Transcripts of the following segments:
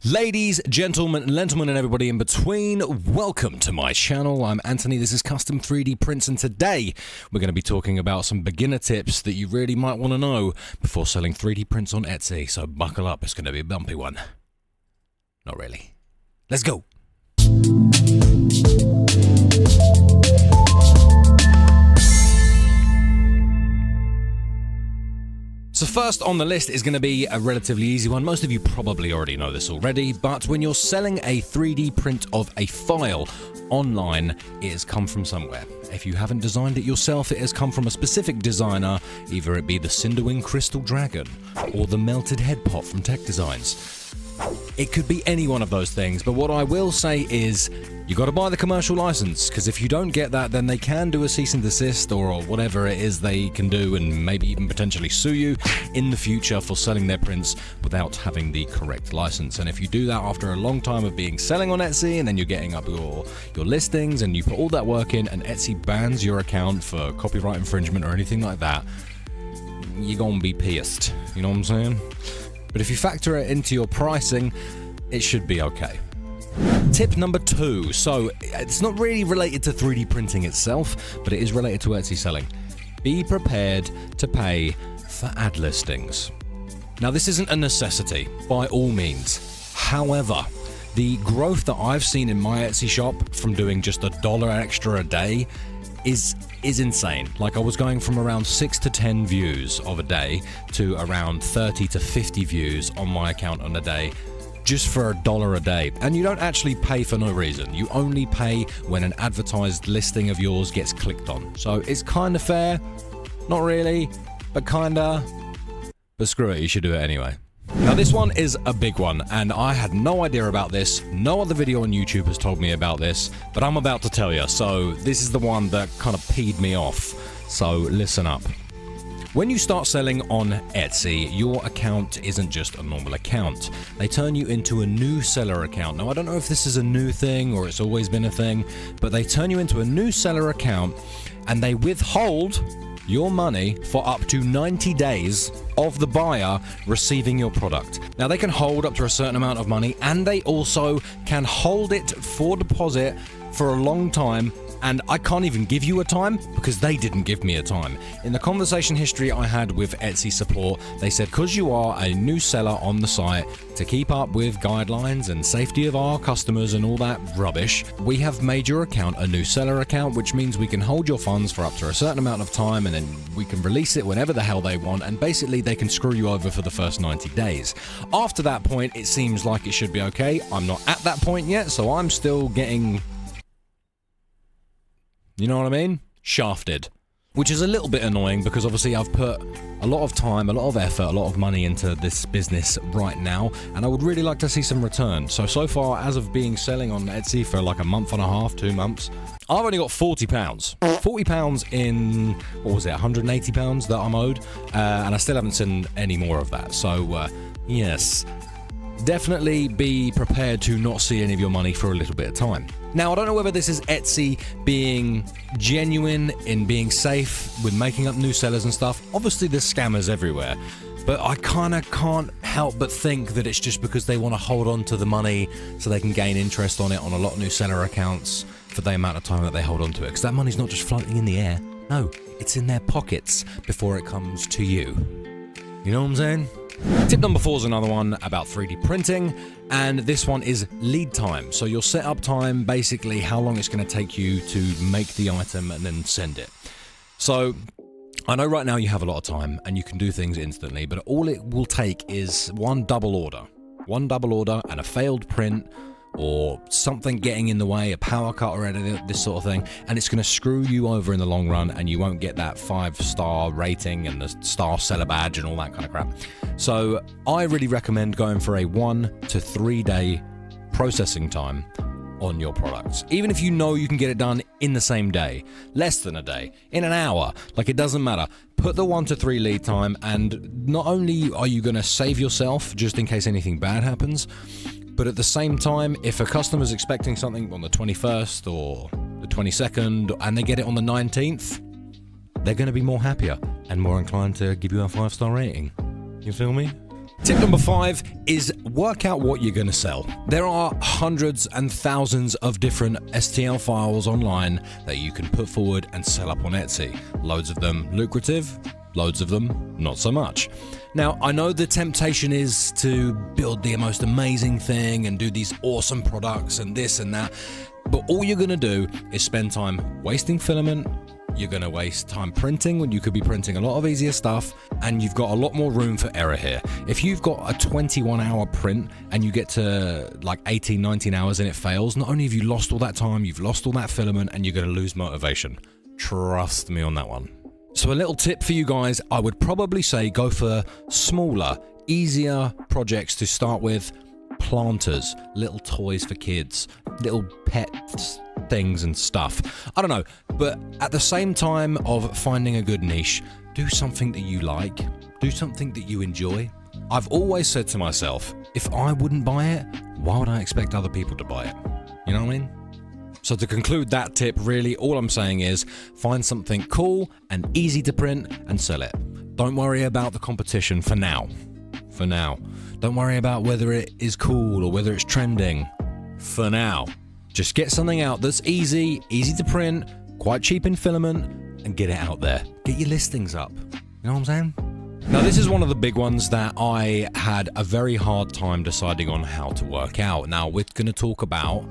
Ladies, gentlemen, and everybody in between, welcome to my channel. I'm Anthony, this is Custom 3D Prints, and today we're going to be talking about some beginner tips that you really might want to know before selling 3D prints on Etsy, so buckle up, it's going to be a bumpy one. Not really. Let's go! So first on the list is going to be a relatively easy one. Most of you probably already know this already, but when you're selling a 3D print of a file online, it has come from somewhere. If you haven't designed it yourself, it has come from a specific designer, either it be the Cinderwing Crystal Dragon or the Melted Head Pot from Tech Designs. It could be any one of those things, but what I will say is you got to buy the commercial license, because if you don't get that, then they can do a cease and desist or whatever it is they can do, and maybe even potentially sue you in the future for selling their prints without having the correct license. And if you do that after a long time of selling on Etsy, and then you're getting up your listings and you put all that work in, and Etsy bans your account for copyright infringement or anything like that, you're gonna be pissed, you know what I'm saying? But if you factor it into your pricing, it should be okay. Tip number 2. So it's not really related to 3D printing itself, but it is related to Etsy selling. Be prepared to pay for ad listings. Now, this isn't a necessity by all means. However, the growth that I've seen in my Etsy shop from doing just $1 extra a day is insane. Like, I was going from around 6 to 10 views of a day to around 30 to 50 views on my account on a day, just for $1 a day. And you don't actually pay for no reason. You only pay when an advertised listing of yours gets clicked on. So it's kind of fair, not really, but kinda. But screw it, you should do it anyway. Now, this one is a big one, and I had no idea about this. No other video on YouTube has told me about this, but I'm about to tell you. So this is the one that kind of peed me off. So listen up. When you start selling on Etsy, your account isn't just a normal account. They turn you into a new seller account. Now, I don't know if this is a new thing or it's always been a thing, but they turn you into a new seller account and they withhold your money for up to 90 days of the buyer receiving your product. Now, they can hold up to a certain amount of money, and they also can hold it for deposit for a long time. And I can't even give you a time because they didn't give me a time. In the conversation history I had with Etsy support, they said, because you are a new seller on the site, to keep up with guidelines and safety of our customers and all that rubbish, we have made your account a new seller account, which means we can hold your funds for up to a certain amount of time, and then we can release it whenever the hell they want, and basically they can screw you over for the first 90 days. After that point, it seems like it should be okay. I'm not at that point yet, so I'm still getting, you know what I mean? Shafted. Which is a little bit annoying because obviously I've put a lot of time, a lot of effort, a lot of money into this business right now, and I would really like to see some return. So far, as of being selling on Etsy for like a month and a half, 2 months, I've only got £40. £40 in, what was it, £180 that I'm owed, and I still haven't seen any more of that. So, yes. Definitely be prepared to not see any of your money for a little bit of time. Now, I don't know whether this is Etsy being genuine in being safe with making up new sellers and stuff. Obviously, there's scammers everywhere, but I kind of can't help but think that it's just because they want to hold on to the money so they can gain interest on it on a lot of new seller accounts for the amount of time that they hold on to it. Because that money's not just floating in the air. No, it's in their pockets before it comes to you. You know what I'm saying? Tip number 4 is another one about 3D printing, and this one is lead time. So your setup time, basically how long it's going to take you to make the item and then send it. So I know right now you have a lot of time and you can do things instantly, but all it will take is one double order and a failed print, or something getting in the way, a power cut or anything, this sort of thing, and it's going to screw you over in the long run, and you won't get that 5-star rating and the star seller badge and all that kind of crap. So I really recommend going for a 1 to 3 day processing time on your products. Even if you know you can get it done in the same day, less than a day, in an hour, like, it doesn't matter. Put the 1 to 3 lead time, and not only are you going to save yourself just in case anything bad happens, but at the same time, if a customer's expecting something on the 21st or the 22nd and they get it on the 19th, they're going to be more happier and more inclined to give you a 5-star rating. You feel me? Tip number 5 is work out what you're going to sell. There are hundreds and thousands of different STL files online that you can put forward and sell up on Etsy. Loads of them lucrative, loads of them not so much. Now, I know the temptation is to build the most amazing thing and do these awesome products and this and that, but all you're going to do is spend time wasting filament. You're going to waste time printing when you could be printing a lot of easier stuff, and you've got a lot more room for error here. If you've got a 21-hour print and you get to like 18, 19 hours and it fails, not only have you lost all that time, you've lost all that filament and you're going to lose motivation. Trust me on that one. So a little tip for you guys, I would probably say go for smaller, easier projects to start with. Planters, little toys for kids, little pets, things and stuff. I don't know, but at the same time of finding a good niche, do something that you like, do something that you enjoy. I've always said to myself, if I wouldn't buy it, why would I expect other people to buy it? You know what I mean? So to conclude that tip, really, all I'm saying is find something cool and easy to print and sell it. Don't worry about the competition for now. For now. Don't worry about whether it is cool or whether it's trending. For now. Just get something out that's easy to print, quite cheap in filament, and get it out there. Get your listings up. You know what I'm saying? Now, this is one of the big ones that I had a very hard time deciding on how to work out. Now, we're going to talk about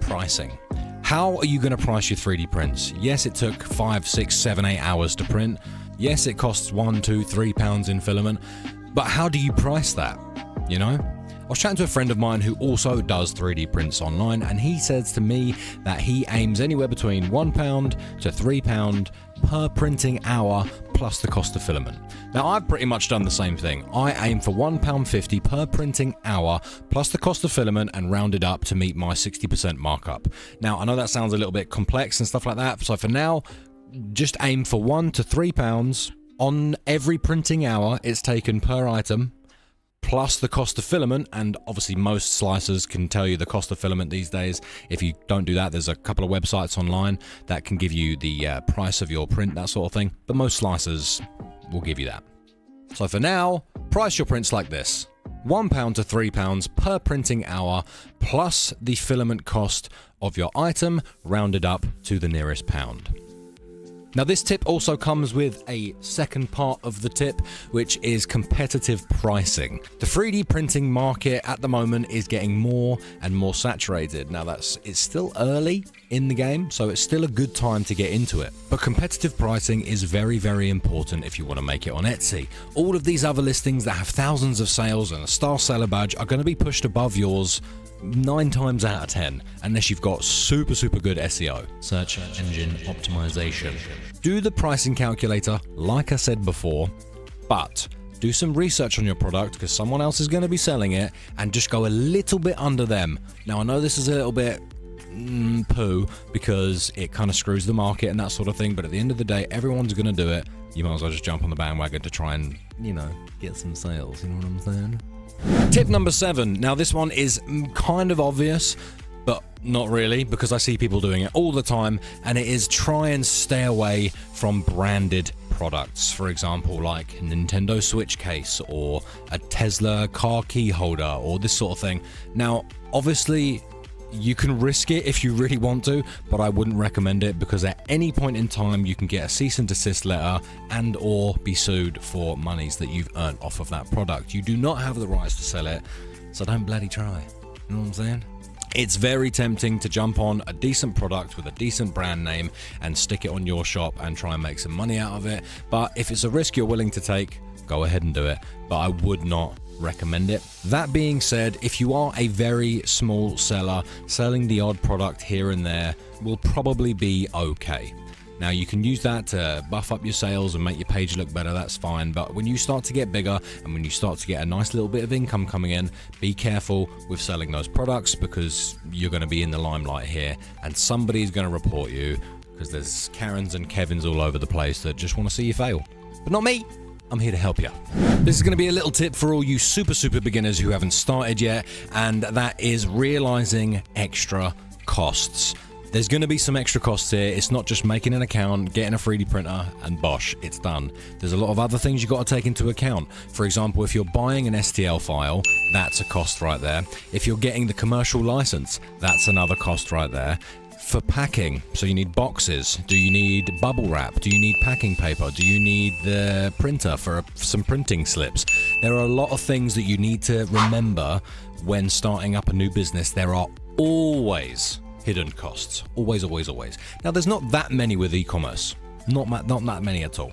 pricing. How are you going to price your 3D prints? Yes, it took 5, 6, 7, 8 hours to print. Yes, it costs £1, £2, £3 in filament. But how do you price that? You know? I was chatting to a friend of mine who also does 3D prints online, and he says to me that he aims anywhere between £1 to £3 per printing hour plus the cost of filament. Now, I've pretty much done the same thing. I aim for £1.50 per printing hour plus the cost of filament and round it up to meet my 60% markup. Now, I know that sounds a little bit complex and stuff like that, so for now, just aim for £1 to £3 on every printing hour it's taken per item, plus the cost of filament. And obviously most slicers can tell you the cost of filament these days. If you don't do that, there's a couple of websites online that can give you the price of your print, that sort of thing, but most slicers will give you that. So for now, price your prints like this: £1 to £3 per printing hour plus the filament cost of your item, rounded up to the nearest pound. Now, this tip also comes with a second part of the tip, which is competitive pricing. The 3D printing market at the moment is getting more and more saturated. Now, it's still early in the game, so it's still a good time to get into it. But competitive pricing is very, very important if you want to make it on Etsy. All of these other listings that have thousands of sales and a star seller badge are going to be pushed above yours 9 times out of 10, unless you've got super good SEO, search engine optimization. Do the pricing calculator, like I said before, but do some research on your product because someone else is going to be selling it, and just go a little bit under them. Now, I know this is a little bit poo because it kind of screws the market and that sort of thing, but at the end of the day, everyone's going to do it. You might as well just jump on the bandwagon to try and, get some sales. You know what I'm saying? Tip number 7. Now, this one is kind of obvious, but not really, because I see people doing it all the time, and it is try and stay away from branded products. For example, like a Nintendo Switch case or a Tesla car key holder or this sort of thing. Now, obviously, you can risk it if you really want to, but I wouldn't recommend it because at any point in time you can get a cease and desist letter and or be sued for monies that you've earned off of that product. You do not have the rights to sell it, so don't bloody try. You know what I'm saying? It's very tempting to jump on a decent product with a decent brand name and stick it on your shop and try and make some money out of it, but if it's a risk you're willing to take, go ahead and do it, but I would not recommend it. That being said, if you are a very small seller, selling the odd product here and there will probably be okay. Now, you can use that to buff up your sales and make your page look better, that's fine, but when you start to get bigger and when you start to get a nice little bit of income coming in, be careful with selling those products because you're going to be in the limelight here and somebody's going to report you because there's Karens and Kevins all over the place that just want to see you fail. But not me. I'm here to help you. This is going to be a little tip for all you super beginners who haven't started yet, and that is realizing extra costs. There's going to be some extra costs here. It's not just making an account, getting a 3D printer, and bosh, it's done. There's a lot of other things you've got to take into account. For example, if you're buying an STL file, that's a cost right there. If you're getting the commercial license, that's another cost right there. For packing, so you need boxes. Do you need bubble wrap? Do you need packing paper? Do you need the printer for some printing slips? There are a lot of things that you need to remember when starting up a new business. There are always hidden costs. Always, always, always. Now, there's not that many with e-commerce. Not that many at all.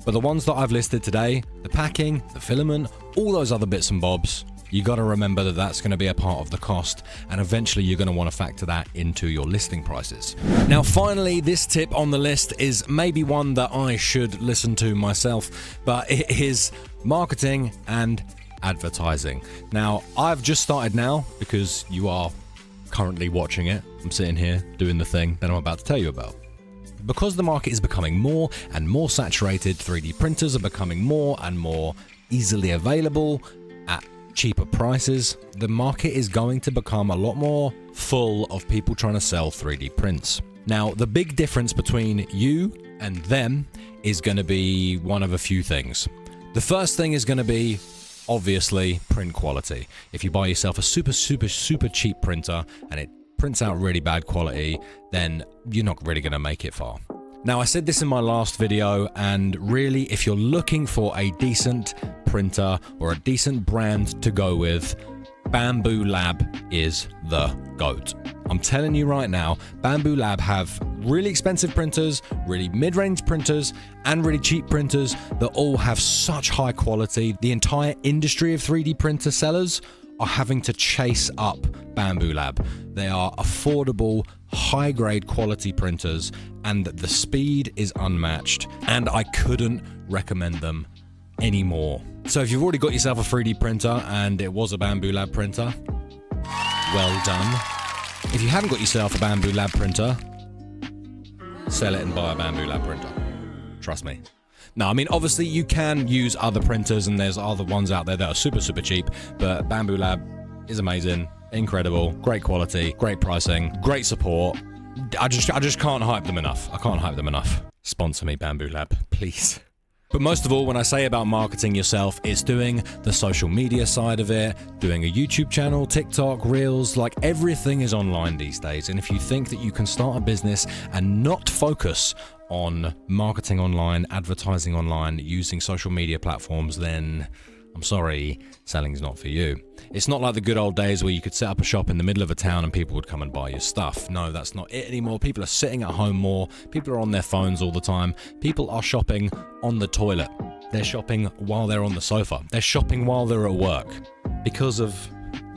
But the ones that I've listed today, the packing, the filament, all those other bits and bobs, you got to remember that that's going to be a part of the cost, and eventually you're going to want to factor that into your listing prices. Now, finally, this tip on the list is maybe one that I should listen to myself, but it is marketing and advertising. Now, I've just started now because you are currently watching it. I'm sitting here doing the thing that I'm about to tell you about. Because the market is becoming more and more saturated, 3D printers are becoming more and more easily available at cheaper prices. The market is going to become a lot more full of people trying to sell 3D prints. Now, the big difference between you and them is going to be one of a few things. The first thing is going to be, obviously, print quality. If you buy yourself a super cheap printer and it prints out really bad quality, then you're not really going to make it far. Now, I said this in my last video, and really, if you're looking for a decent printer or a decent brand to go with, Bambu Lab is the GOAT. I'm telling you right now, Bambu Lab have really expensive printers, really mid-range printers, and really cheap printers that all have such high quality. The entire industry of 3D printer sellers are having to chase up Bambu Lab. They are affordable, high-grade quality printers, and the speed is unmatched, and I couldn't recommend them anymore. So if you've already got yourself a 3D printer and it was a Bambu Lab printer, well done. If you haven't got yourself a Bambu Lab printer, sell it and buy a Bambu Lab printer. Trust me. No, I mean, obviously you can use other printers and there's other ones out there that are super cheap, but Bambu Lab is amazing, incredible, great quality, great pricing, great support. I just can't hype them enough. I can't hype them enough. Sponsor me, Bambu Lab, please. But most of all, when I say about marketing yourself, it's doing the social media side of it, doing a YouTube channel, TikTok, Reels, like everything is online these days. And if you think that you can start a business and not focus on marketing online, advertising online, using social media platforms, then I'm sorry, selling's not for you. It's not like the good old days where you could set up a shop in the middle of a town and people would come and buy your stuff. No, that's not it anymore. People are sitting at home more. People are on their phones all the time. People are shopping on the toilet. They're shopping while they're on the sofa. They're shopping while they're at work because of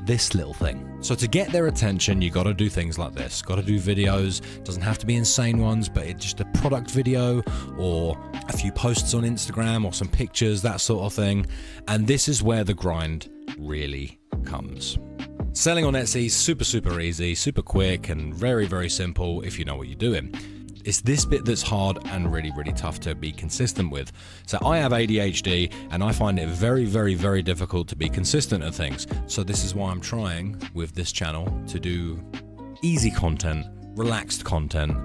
this little thing. So to get their attention, you got to do things like this. Got to do videos. Doesn't have to be insane ones, but it's just a product video or a few posts on Instagram or some pictures, that sort of thing. And this is where the grind really comes. Selling on Etsy is super easy, super quick, and very simple if you know what you're doing. It's this bit that's hard and really tough to be consistent with. So I have ADHD and I find it very difficult to be consistent at things. So this is why I'm trying with this channel to do easy content, relaxed content,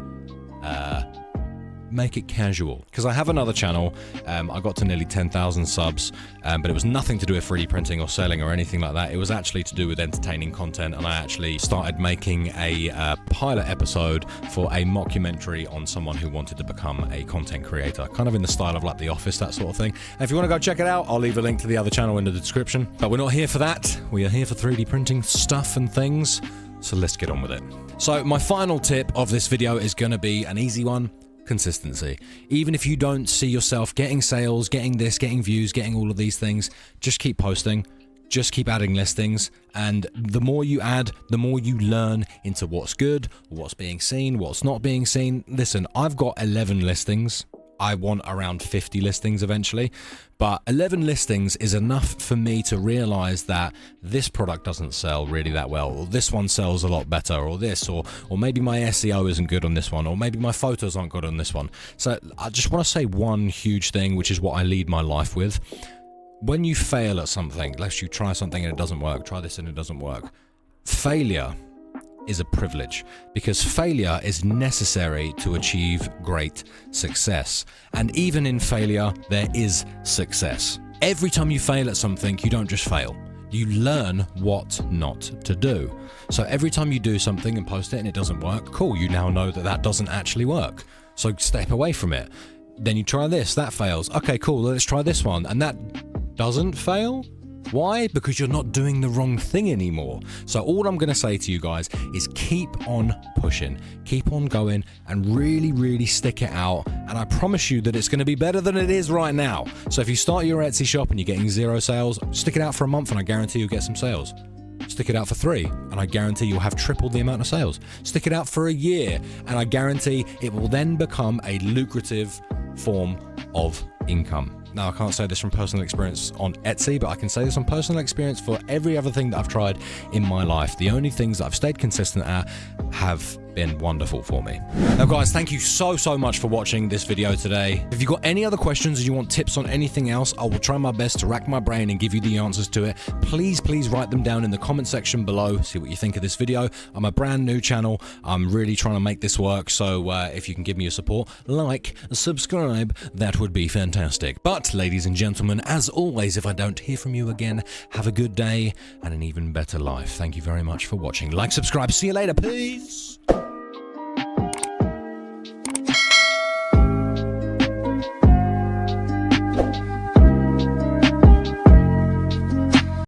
make it casual. Because I have another channel, I got to nearly 10,000 subs, but it was nothing to do with 3D printing or selling or anything like that. It was actually to do with entertaining content, and I actually started making a pilot episode for a mockumentary on someone who wanted to become a content creator, kind of in the style of like The Office, that sort of thing. And if you want to go check it out, I'll leave a link to the other channel in the description. But we're not here for that. We are here for 3D printing stuff and things, so let's get on with it. So my final tip of this video is going to be an easy one. Consistency. Even if you don't see yourself getting sales, getting this, getting views, getting all of these things, just keep posting, just keep adding listings, and the more you add, the more you learn into what's good, what's being seen, what's not being seen. Listen, I've got 11 listings. I want around 50 listings eventually, but 11 listings is enough for me to realize that this product doesn't sell really that well, or this one sells a lot better, or this, or maybe my SEO isn't good on this one, or maybe my photos aren't good on this one. So I just want to say one huge thing, which is what I lead my life with. When you fail at something, unless you try something and it doesn't work, try this and it doesn't work. Failure is a privilege, because failure is necessary to achieve great success. And even in failure, there is success. Every time you fail at something, you don't just fail. You learn what not to do. So every time you do something and post it and it doesn't work, cool, you now know that that doesn't actually work. So step away from it. Then you try this, that fails. Okay, cool, let's try this one. And that doesn't fail? Why? Because you're not doing the wrong thing anymore. So all I'm going to say to you guys is keep on pushing, keep on going, and really, really stick it out. And I promise you that it's going to be better than it is right now. So if you start your Etsy shop and you're getting 0 sales, stick it out for a month and I guarantee you'll get some sales. Stick it out for 3 and I guarantee you'll have triple the amount of sales. Stick it out for a year and I guarantee it will then become a lucrative form of income. Now, I can't say this from personal experience on Etsy, but I can say this on personal experience for every other thing that I've tried in my life. The only things that I've stayed consistent at have been wonderful for me. Now guys, thank you so much for watching this video today. If you've got any other questions or you want tips on anything else, I will try my best to rack my brain and give you the answers to it. Please write them down in the comment section below. See what you think of this video. I'm a brand new channel. I'm really trying to make this work. So if you can give me your support, like, subscribe, that would be fantastic. But ladies and gentlemen, as always, if I don't hear from you again, have a good day and an even better life. Thank you very much for watching. Like, subscribe. See you later. Peace.